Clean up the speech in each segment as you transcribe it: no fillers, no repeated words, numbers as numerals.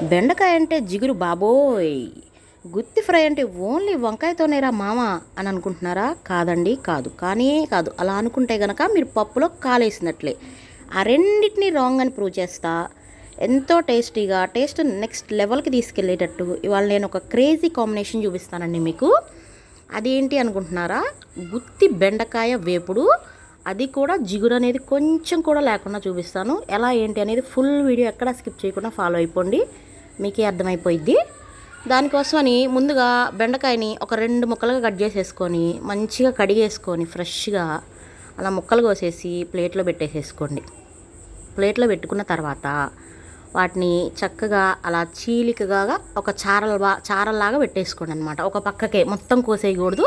బెండకాయ అంటే జిగురు బాబోయ్, గుత్తి ఫ్రై అంటే ఓన్లీ వంకాయతోనేరా మామ అని అనుకుంటున్నారా? కాదండి, కాదు, కానీ కాదు. అలా అనుకుంటే గనక మీరు పప్పులో కాలేసినట్లే. ఆ రెండింటినీ రాంగ్ అని ప్రూవ్ చేస్తా. ఎంతో టేస్టీగా, టేస్ట్ నెక్స్ట్ లెవెల్కి తీసుకెళ్ళేటట్టు ఇవాళ నేను ఒక క్రేజీ కాంబినేషన్ చూపిస్తానండి మీకు. అదేంటి అనుకుంటున్నారా? గుత్తి బెండకాయ వేపుడు, అది కూడా జిగురు అనేది కొంచెం కూడా లేకుండా చూపిస్తాను. ఎలా ఏంటి అనేది ఫుల్ వీడియో ఎక్కడ స్కిప్ చేయకుండా ఫాలో అయిపోండి, మీకే అర్థమైపోయిద్ది. దానికోసమని ముందుగా బెండకాయని ఒక 2 ముక్కలుగా కట్ చేసేసుకొని మంచిగా కడిగేసుకొని ఫ్రెష్గా అలా ముక్కలు కోసేసి ప్లేట్లో పెట్టేసేసుకోండి. ప్లేట్లో పెట్టుకున్న తర్వాత వాటిని చక్కగా అలా చీలికగా ఒక చారల్లాగా పెట్టేసుకోండి అనమాట. ఒక పక్కకే మొత్తం కోసేయకూడదు,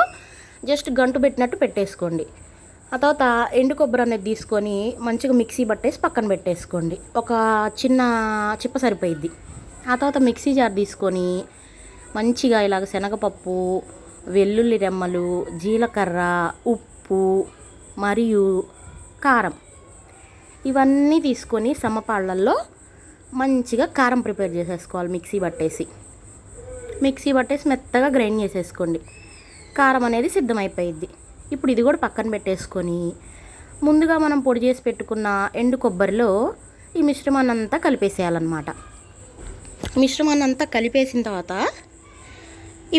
జస్ట్ గంటు పెట్టినట్టు పెట్టేసుకోండి. ఆ తర్వాత ఎండు కొబ్బరి అనేది తీసుకొని మంచిగా మిక్సీ పట్టేసి పక్కన పెట్టేసుకోండి. ఒక చిన్న చిప్ప సరిపోయిద్ది. ఆ తర్వాత మిక్సీ జార్ తీసుకొని మంచిగా ఇలాగ శనగపప్పు, వెల్లుల్లి రెమ్మలు, జీలకర్ర, ఉప్పు మరియు కారం ఇవన్నీ తీసుకొని సమపాళ్ళల్లో మంచిగా కారం ప్రిపేర్ చేసేసుకోవాలి. మిక్సీ పట్టేసి మెత్తగా గ్రైండ్ చేసేసుకోండి. కారం అనేది సిద్ధమైపోయిద్ది. ఇప్పుడు ఇది కూడా పక్కన పెట్టేసుకొని ముందుగా మనం పొడి చేసి పెట్టుకున్న ఎండు కొబ్బరిలో ఈ మిశ్రమాన్ని అంతా కలిపేసేయాలన్నమాట. మిశ్రమాన్ని అంతా కలిపేసిన తర్వాత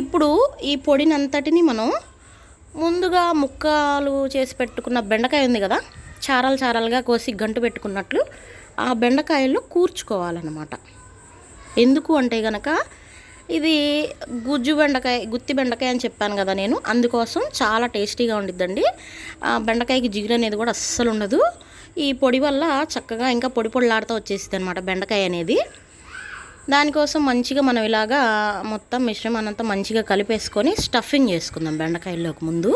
ఇప్పుడు ఈ పొడినంతటిని మనం ముందుగా ముక్కలు చేసి పెట్టుకున్న బెండకాయ ఉంది కదా, చారాలుగా కోసి గంటు పెట్టుకున్నట్లు ఆ బెండకాయల్లో కూర్చుకోవాలన్నమాట. ఎందుకు అంటే గనక ఇది గుత్తి బెండకాయ అని చెప్పాను కదా నేను, అందుకోసం చాలా టేస్టీగా ఉండిద్దండి. బెండకాయకి జిగురు అనేది కూడా అస్సలు ఉండదు. ఈ పొడి వల్ల చక్కగా ఇంకా పొడిలాడుతూ వచ్చేసింది అనమాట బెండకాయ అనేది. దానికోసం మంచిగా మనం ఇలాగా మొత్తం మిశ్రమాన్నంతా మంచిగా కలిపేసుకొని స్టఫింగ్ చేసుకుందాం బెండకాయల్లోకి ముందు.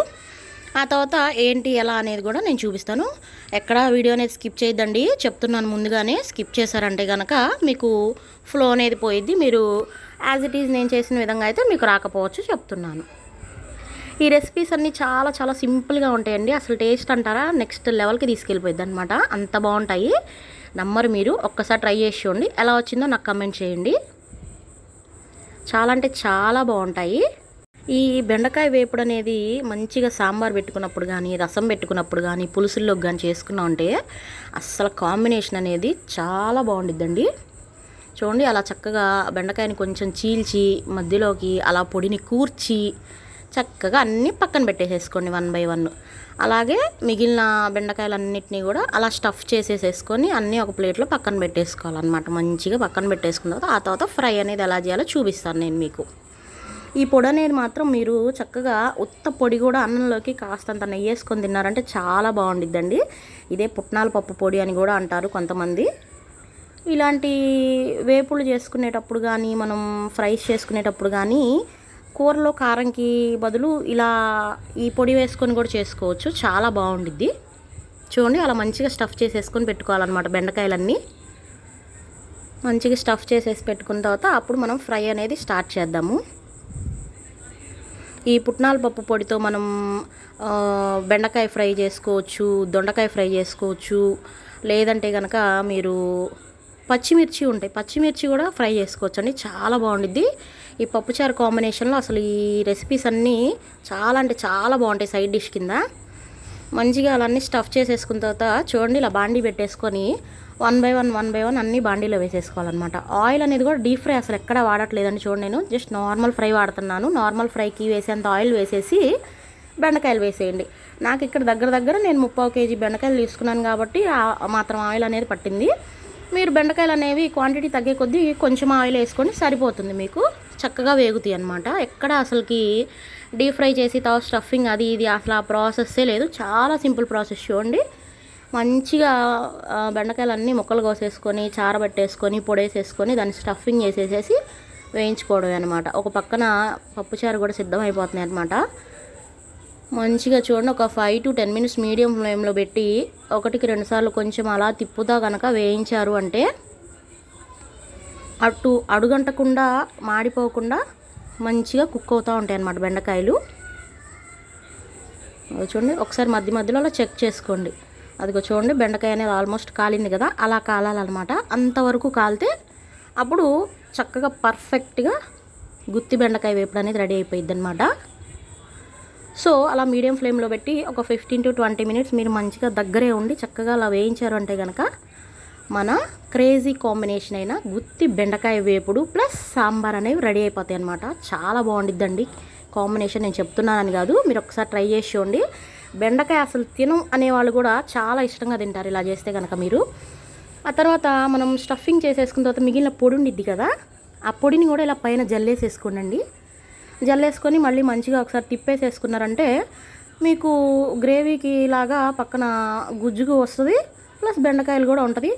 ఆ తర్వాత ఏంటి ఎలా అనేది కూడా నేను చూపిస్తాను. ఎక్కడ వీడియో అనేది స్కిప్ చేయొద్దండి, చెప్తున్నాను ముందుగానే. స్కిప్ చేశారంటే కనుక మీకు ఫ్లో అనేది పోయిద్ది. మీరు యాజ్ ఇట్ ఈజ్ నేను చేసిన విధంగా అయితే మీకు రాకపోవచ్చు, చెప్తున్నాను. ఈ రెసిపీస్ అన్నీ చాలా చాలా సింపుల్గా ఉంటాయండి. అసలు టేస్ట్ అంటారా నెక్స్ట్ లెవెల్కి తీసుకెళ్ళిపోయిద్ది అనమాట. అంత బాగుంటాయి. నమ్మరు మీరు, ఒక్కసారి ట్రై చేసి చూడండి. ఎలా వచ్చిందో నాకు కమెంట్ చేయండి. చాలా అంటే చాలా బాగుంటాయి. ఈ బెండకాయ వేపుడు అనేది మంచిగా సాంబార్ పెట్టుకున్నప్పుడు కానీ, రసం పెట్టుకున్నప్పుడు కానీ, పులుసుల్లోకి కానీ చేసుకున్నాం అంటే అస్సలు కాంబినేషన్ అనేది చాలా బాగుండిద్దండి. చూడండి, అలా చక్కగా బెండకాయని కొంచెం చీల్చి మధ్యలోకి అలా పొడిని కూర్చి చక్కగా అన్నీ పక్కన పెట్టేసేసుకోండి 1 by 1. అలాగే మిగిలిన బెండకాయలన్నిటినీ కూడా అలా స్టఫ్ చేసేసేసుకొని అన్నీ ఒక ప్లేట్లో పక్కన పెట్టేసుకోవాలన్నమాట. మంచిగా పక్కన పెట్టేసుకున్న తర్వాత ఆ తర్వాత ఫ్రై అనేది ఎలా చేయాలో చూపిస్తాను నేను మీకు. ఈ పొడి అనేది మాత్రం మీరు చక్కగా ఉత్త పొడి కూడా అన్నంలోకి కాస్తంత నెయ్యి వేసుకొని తిన్నారంటే చాలా బాగుండిద్దండి. ఇదే పుట్నాల పప్పు పొడి అని కూడా అంటారు కొంతమంది. ఇలాంటి వేపులు చేసుకునేటప్పుడు కానీ, మనం ఫ్రైస్ చేసుకునేటప్పుడు కానీ కూరలో కారంకి బదులు ఇలా ఈ పొడి వేసుకొని కూడా చేసుకోవచ్చు, చాలా బాగుండిద్ది. చూడండి, అలా మంచిగా స్టఫ్ చేసేసుకొని పెట్టుకోవాలన్నమాట. బెండకాయలన్నీ మంచిగా స్టఫ్ చేసేసి పెట్టుకున్న తర్వాత అప్పుడు మనం ఫ్రై అనేది స్టార్ట్ చేద్దాము. ఈ పుట్నాల పప్పు పొడితో మనం బెండకాయ ఫ్రై చేసుకోవచ్చు, దొండకాయ ఫ్రై చేసుకోవచ్చు, లేదంటే కనుక మీరు పచ్చిమిర్చి కూడా ఫ్రై చేసుకోవచ్చు అండి. చాలా బాగుండిద్ది. ఈ పప్పుచారు కాంబినేషన్లో అసలు ఈ రెసిపీస్ అన్నీ చాలా అంటే చాలా బాగుంటాయి. సైడ్ డిష్ కింద మంచిగా అలాన్ని స్టఫ్ చేసేసుకున్న తర్వాత చూడండి, ఇలా బాండీ పెట్టేసుకొని 1 by 1 అన్నీ బాండీలో వేసేసుకోవాలన్నమాట. ఆయిల్ అనేది కూడా డీప్ ఫ్రై అసలు ఎక్కడ వాడట్లేదండి. చూడండి, నేను జస్ట్ నార్మల్ ఫ్రై వాడుతున్నాను. నార్మల్ ఫ్రైకి వేసేంత ఆయిల్ వేసేసి బెండకాయలు వేసేయండి. నాకు ఇక్కడ దగ్గర నేను 30 kg బెండకాయలు తీసుకున్నాను కాబట్టి మాత్రం ఆయిల్ అనేది పట్టింది. మీరు బెండకాయలు అనేవి క్వాంటిటీ తగ్గే కొద్దీ కొంచెం ఆయిల్ వేసుకొని సరిపోతుంది, మీకు చక్కగా వేగుతాయి అన్నమాట. ఎక్కడ అసలుకి డీప్ ఫ్రై చేసి తర్వాత స్టఫింగ్ అది ఇది అసలు ఆ ప్రాసెస్సే లేదు. చాలా సింపుల్ ప్రాసెస్. చూడండి, మంచిగా బెండకాయలు అన్నీ ముక్కలు కోసేసుకొని చారబెట్టేసుకొని పొడేసేసుకొని దాన్ని స్టఫింగ్ చేసేసేసి వేయించుకోవడం అనమాట. ఒక పక్కన పప్పుచారు కూడా సిద్ధం అయిపోతున్నాయి అనమాట. మంచిగా చూడండి, ఒక 5 to 10 minutes మీడియం ఫ్లేమ్లో పెట్టి 1కి 2 సార్లు కొంచెం అలా తిప్పుతా కనుక వేయించారు అంటే అడుగంటకుండా మాడిపోకుండా మంచిగా కుక్ అవుతూ ఉంటాయి అన్నమాట బెండకాయలు. చూడండి, ఒకసారి మధ్యలో అలా చెక్ చేసుకోండి. అదిగో చూడండి, బెండకాయ అనేది ఆల్మోస్ట్ కాలింది కదా, అలా కాలాలన్నమాట. అంతవరకు కాలితే అప్పుడు చక్కగా పర్ఫెక్ట్గా గుత్తి బెండకాయ వేపుడు అనేది రెడీ అయిపోయింది అనమాట. సో అలా మీడియం ఫ్లేమ్లో పెట్టి ఒక 15 to 20 మినిట్స్ మీరు మంచిగా దగ్గరే ఉండి చక్కగా అలా వేయించారు అంటే కనుక మన క్రేజీ కాంబినేషన్ అయిన గుత్తి బెండకాయ వేపుడు ప్లస్ సాంబార్ అనేవి రెడీ అయిపోతాయి అనమాట. చాలా బాగుండిద్దండి కాంబినేషన్. నేను చెప్తున్నానని కాదు, మీరు ఒకసారి ట్రై చేసి చూడండి. బెండకాయ అసలు తినం అనేవాళ్ళు కూడా చాలా ఇష్టంగా తింటారు ఇలా చేస్తే కనుక మీరు. ఆ తర్వాత మనం స్టఫింగ్ చేసేసుకున్న తర్వాత మిగిలిన పొడి ఉండిద్ది కదా, ఆ పొడిని కూడా ఇలా పైన జల్లేసేసుకోండి. జల్లేసుకొని మళ్ళీ మంచిగా ఒకసారి తిప్పేసేసుకున్నారంటే మీకు గ్రేవీకి లాగా పక్కన గుజ్జుగా వస్తుంది, ప్లస్ బెండకాయలు కూడా ఉంటుంది.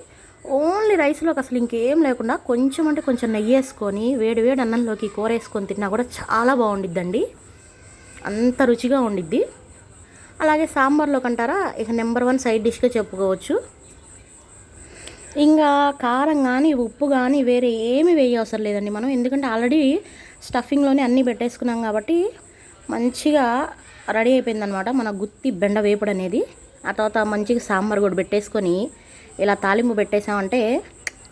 ఓన్లీ రైస్లోకి అసలు ఇంకేం లేకుండా కొంచెం అంటే కొంచెం నెయ్యి వేసుకొని వేడి వేడి అన్నంలోకి కూర వేసుకొని తిన్నా కూడా చాలా బాగుండిద్దండి, అంత రుచిగా ఉండిద్ది. అలాగే సాంబార్లో కంటారా ఇక నెంబర్ 1 సైడ్ డిష్గా చెప్పుకోవచ్చు. ఇంకా కారం కానీ ఉప్పు కానీ వేరే ఏమి వేయవసరం లేదండి మనం, ఎందుకంటే ఆల్రెడీ స్టఫింగ్లోనే అన్నీ పెట్టేసుకున్నాం కాబట్టి మంచిగా రెడీ అయిపోయిందనమాట మన గుత్తి బెండ వేపుడు అనేది. ఆ తర్వాత మంచిగా సాంబార్ కూడా పెట్టేసుకొని ఇలా తాలింపు పెట్టేసామంటే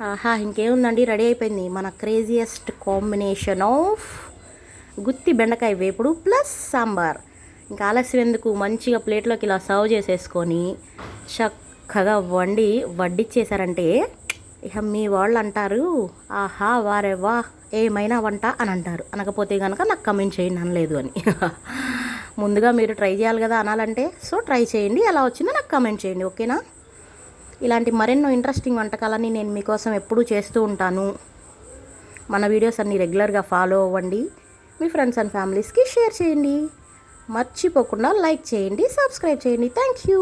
ఆహా ఇంకేముందండి, రెడీ అయిపోయింది మన క్రేజియస్ట్ కాంబినేషన్ ఆఫ్ గుత్తి బెండకాయ వేపుడు ప్లస్ సాంబార్. ఇంకా ఆలస్యం ఎందుకు, మంచిగా ప్లేట్లోకి ఇలా సర్వ్ చేసేసుకొని చక్కగా వడ్డిచ్చేసారంటే ఇక మీ వాళ్ళు అంటారు ఆహా వారే వా ఏమైనా వంట అని అంటారు. అనకపోతే కనుక నాకు కమెంట్ చేయండి అనలేదు అని. ముందుగా మీరు ట్రై చేయాలి కదా అనాలంటే, సో ట్రై చేయండి, ఎలా వచ్చిందో నాకు కమెంట్ చేయండి, ఓకేనా. ఇలాంటి మరెన్నో ఇంట్రెస్టింగ్ వంటకాలని నేను మీకోసం ఎప్పుడూ చేస్తూ ఉంటాను. మన వీడియోస్ అన్నీ రెగ్యులర్గా ఫాలో అవ్వండి, మీ ఫ్రెండ్స్ అండ్ ఫ్యామిలీస్కి షేర్ చేయండి, మర్చిపోకుండా లైక్ చేయండి, సబ్స్క్రైబ్ చేయండి. Thank you.